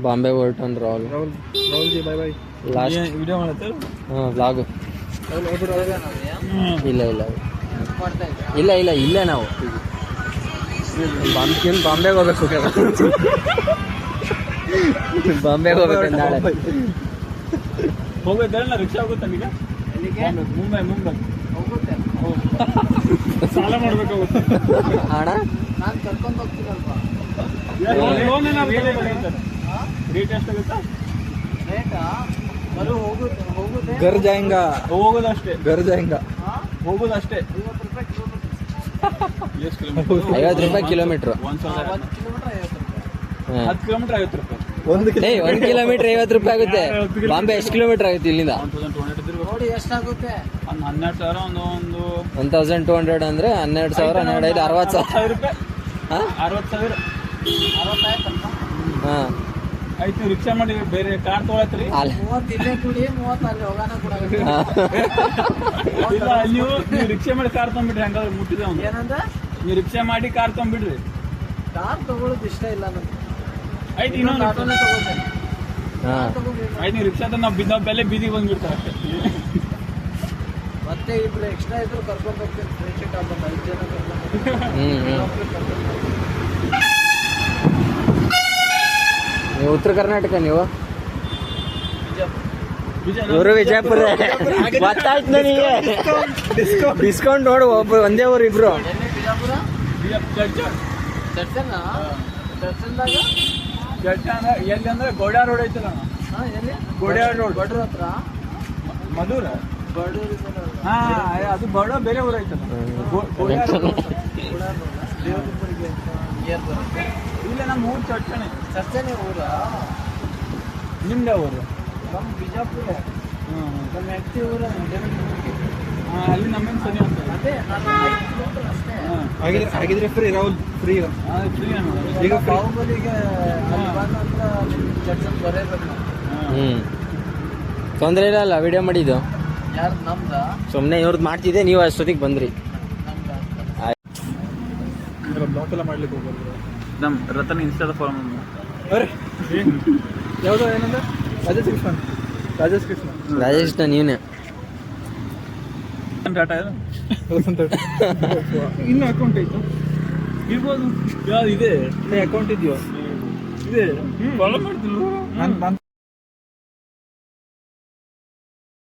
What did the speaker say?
Bombay ಹೊರಟನ್ Rahul. Rahul G ಬಾಯ್ ಬಾಯ್. Last video ಮಾಡತ್ತೆ. ಹಾಂ vlog. ಇಲ್ಲ ಇಲ್ಲ ಇಲ್ಲ ಇಲ್ಲ ಇಲ್ಲೇ ನಾವು ಬಾಂಬೆಗೆ ಹೋಗ್ಬೇಕು. ಬಾಂಬೆಗೆ ಹೋಗ್ಬೇಕು ನಾಳೆ. ಹೋಗ್ಬೇಕಲ್ಲ ರಿಕ್ಷಾ ಹೋಗುತ್ತೆ ಈಗ. ಮುಂಬೈ ಹೋಗುತ್ತೆ. ಸಾಲ ಮಾಡ್ಬೇಕಾಗುತ್ತೆ ಅಣ್ಣ. ನಾನು ಕರ್ಕೊಂಡು ಹೋಗ್ತೀನಲ್ವಾ. Loan rate ಎಷ್ಟಾಗುತ್ತಾ? ರೇಟಾ ಬರೋ ಹೋಗುತ್ತೆ. ಗರ್ ಜಾಯಿಂಗ ಹೋಗೋದಷ್ಟೇ. ಗರ್ ಜಾಯಿಂಗ ಹೋಗೋದಷ್ಟೇ. 50 ರೂಪಾಯಿ ಕಿಲೋಮೀಟ್ರು. 1 ಕಿಲೋಮೀಟರ್ 50 ರೂಪಾಯಿ. 1 ಕಿಲೋಮೀಟರ್ 50 ರೂಪಾಯಿ ಆಗುತ್ತೆ. ಬಾಂಬೆ ಎಷ್ಟು ಕಿಲೋಮೀಟರ್ ಆಗುತ್ತೆ ಇಲ್ಲಿಂದ? ನೋಡಿ ಎಷ್ಟಾಗುತ್ತೆ. 12,000 ಒಂದು 1200 ಅಂದ್ರೆ 12,000 12,500 60,000 ರೂಪಾಯಿ. 60,000 ಹಾಂ ಆಯ್ತು. ರಿಕ್ಷಾ ಮಾಡಿ ಬೇರೆ ಕಾರ್ ತೊಗೊಳತ್ರಿ. 30 ಇಲ್ಲೇ ಕುಡಿ, 30 ಅಲ್ಲಿ ಹೋಗೋಣ ಕೂಡ. ಇಲ್ಲ ನೀವು ರಿಕ್ಷಾ ಮಾಡಿ ಕಾರ್ ತೊಗೊಂಡ್ಬಿಡ್ರಿ. ಹಂಗಾದ್ರೆ ಮುಟ್ಟಿದೆ ಅವ್ನು. ಏನಂದ? ನೀವು ರಿಕ್ಷಾ ಮಾಡಿ ಕಾರ್ ತೊಗೊಂಡ್ಬಿಡ್ರಿ. ಕಾರ್ ತಗೊಳ್ಳೋದು ಇಷ್ಟ ಇಲ್ಲ ನನಗೆ. ಆಯ್ತು ಇನ್ನೊಂದು ಆಟೋನೇ ತಗೋತೇನೆ. ಹಾಂ ಆಯ್ತು ನೀವು ರಿಕ್ಷಾದ ನಾವು ಬೆಲೆ ಬೀದಿಗೆ ಬಂದ್ಬಿಡ್ತಾರೆ ಅಷ್ಟೇ. ಮತ್ತೆ ಇಬ್ರು ಎಕ್ಸ್ಟ್ರಾ ಇದ್ರು ಕರ್ಕೊಂಡು ಹೋಗ್ತೀನಿ. ಫ್ರೆಂಡ್ಶಿಪ್ ಆಗ್ಬೋದು 5 ಜನ ಕರ್ಕೊಂಡು ನೀವು ಉತ್ತರ ಕರ್ನಾಟಕ, ನೀವು ವಿಜಯ ಇವರು ವಿಜಯಪುರ. ಗೊತ್ತಾಯ್ತು ನನಗೆ. ಡಿಸ್ಕೌಂಟ್ ನೋಡು. ಒಂದೇ ಊರು ಇಬ್ರು. ಎಲ್ಲಿ ಬಿಜಾಪುರ? ಚರ್ಚನ್ನ ಚರ್ಚನ್ದಾಗ ಎಲ್ಲಿ ಅಂದ್ರೆ ಗೋಡ್ಯಾ ರೋಡ್ ಐತಲ್ಲ. ಎಲ್ಲಿ? ಗೋಡ್ಯಾ ರೋಡ್. ಬಡ್ರ ಹತ್ರ ಮಧುರ. ಬಡೂರು. ಹಾ ಅದು ಬಡ ಬೇರೆ ಊರ ಐತಲ್ಲ. ದೇವದುರ್ಗರಿಗೆ ನಿಯರ್ ಬರುತ್ತೆ. ಇಲ್ಲ ನಮ್ಮ ಊರು ಚರ್ಚನೆ. ಚರ್ಚನೆ ಊರ. ನಿಮ್ದೇ ಊರು? ನಮ್ಮ ಬಿಜಾಪುರ. ನಮ್ಮ ಹೆಂಡತಿ ಊರ ಅಲ್ಲಿ ನಮ್ಮೇನು ಸನಿ ಅಂತ. ಅದೇ ನಾನು 5 ಕಿಲೋಮೀಟರ್ ಅಷ್ಟೇ. ಹಾಗಿದ್ರೆ ಫ್ರೀ ರಾಹುಲ್. ಫ್ರೀ ಈಗ ಬಾಹುಬಲಿಗೆ ಅಲ್ಲಿ ಬಂದ ನಂತರ ಚರ್ಚನ್ ಬರೇಬೇಕು ನಾವು. ತೊಂದರೆ ಇಲ್ಲ. ವಿಡಿಯೋ ಮಾಡಿದ್ದು ಯಾರು ನಮ್ದ? ಸುಮ್ಮನೆ ಇವ್ರದ್ದು ಮಾಡ್ತಿದ್ದೆ, ನೀವು ಅಷ್ಟೊತ್ತಿಗೆ ಬಂದ್ರಿ. ಬ್ಲಾಕ್ ಎಲ್ಲ ಮಾಡ್ಲಿಕ್ಕೆ ಹೋಗ್ಬಾರ್ದು. ನಮ್ಮ ರತನ್ ಇನ್ಸ್ಟಾದ ಫಾಲೋ ಮಾಡಿ. ಯಾವುದೋ ಏನಂದ್ರೆ ರಾಜೇಶ್ ಕೃಷ್ಣ. ನೀವೇ ಟಾಟಾ ಇನ್ನು ಅಕೌಂಟ್ ಐತು ಇರ್ಬೋದು. ಯಾವ್ದು ಇದೆ ಅಕೌಂಟ್ ಇದೆಯೋ? ಇದೆ ಫಾಲೋ ಮಾಡ್ತಿಲ್ಲ.